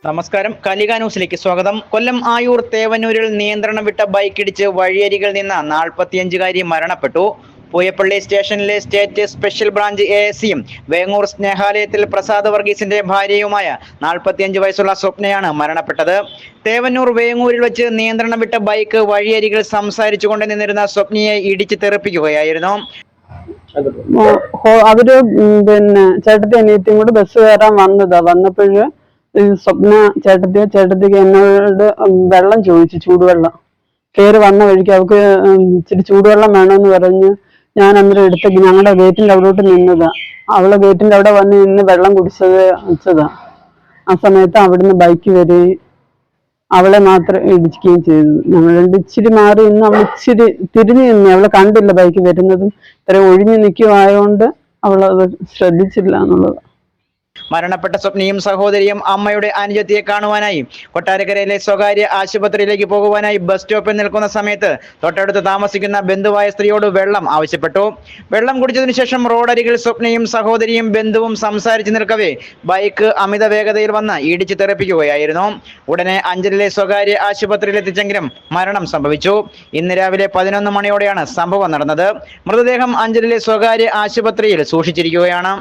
നമസ്കാരം. കലിക ന്യൂസിലേക്ക് സ്വാഗതം. കൊല്ലം ആയൂർ തേവന്നൂരിൽ നിയന്ത്രണം വിട്ട ബൈക്കിടിച്ച് വഴിയരികിൽ നിന്ന് 45-കാരി മരണപ്പെട്ടു. പൂയപ്പള്ളി സ്റ്റേഷനിലെ സ്റ്റേറ്റ് സ്പെഷ്യൽ ബ്രാഞ്ച് എഎസ്സിയും വേങ്ങൂർ സ്നേഹാലയത്തിൽ പ്രസാദ് വർഗീസിന്റെ ഭാര്യയുമായ 45 വയസ്സുള്ള സ്വപ്നയാണ് മരണപ്പെട്ടത്. തേവന്നൂർ വേങ്ങൂരിൽ വെച്ച് നിയന്ത്രണം വിട്ട ബൈക്ക് വഴിയരികിൽ സംസാരിച്ചുകൊണ്ട് നിന്നിരുന്ന സ്വപ്നയെ ഇടിച്ച് തെറിപ്പിക്കുകയായിരുന്നു. അവര് ചേട്ടത്തി അനിയത്തിയും കൂടെ ബസ് കയറാൻ വന്നപ്പോഴ് സ്വപ്ന ചേട്ടത്തിക്ക് എന്നോട് വെള്ളം ചോദിച്ചു, ചൂടുവെള്ളം. കയറി വന്ന വഴിക്ക് അവൾക്ക് ഇച്ചിരി ചൂടുവെള്ളം വേണമെന്ന് പറഞ്ഞ് ഞാൻ അന്നേരം എടുത്തേക്ക് ഞങ്ങളുടെ ഗേറ്റിന്റെ അവിടോട്ട് നിന്നതാ. അവള് ഗേറ്റിന്റെ അവിടെ വന്ന് നിന്ന് വെള്ളം വെച്ചതാ. ആ സമയത്ത് അവിടുന്ന് ബൈക്ക് വരികയും അവളെ മാത്രം ഇടിക്കുകയും ചെയ്തു. ഞങ്ങൾ ഇച്ചിരി മാറി നിന്ന് അവൾ ഇച്ചിരി തിരിഞ്ഞു നിന്നു. അവളെ കണ്ടില്ല ബൈക്ക് വരുന്നതും. ഇത്ര ഒഴിഞ്ഞു നിൽക്കുവായോണ്ട് അവളത് ശ്രദ്ധിച്ചില്ല എന്നുള്ളത്. മരണപ്പെട്ട സ്വപ്നയും സഹോദരിയും അമ്മയുടെ അനുജത്തിയെ കാണുവാനായി കൊട്ടാരക്കരയിലെ സ്വകാര്യ ആശുപത്രിയിലേക്ക് പോകുവാനായി ബസ് സ്റ്റോപ്പിൽ നിൽക്കുന്ന സമയത്ത് തൊട്ടടുത്ത് താമസിക്കുന്ന ബന്ധുവായ സ്ത്രീയോട് വെള്ളം ആവശ്യപ്പെട്ടു. വെള്ളം കുടിച്ചതിനു ശേഷം റോഡരികിൽ സ്വപ്നയും സഹോദരിയും ബന്ധുവും സംസാരിച്ചു നിൽക്കവേ ബൈക്ക് അമിത വേഗതയിൽ വന്ന് ഇടിച്ചു തെറിപ്പിക്കുകയായിരുന്നു. ഉടനെ അഞ്ചലിലെ സ്വകാര്യ ആശുപത്രിയിൽ എത്തിച്ചെങ്കിലും മരണം സംഭവിച്ചു. ഇന്ന് രാവിലെ 11 മണിയോടെയാണ് സംഭവം നടന്നത്. മൃതദേഹം അഞ്ചലിലെ സ്വകാര്യ ആശുപത്രിയിൽ സൂക്ഷിച്ചിരിക്കുകയാണ്.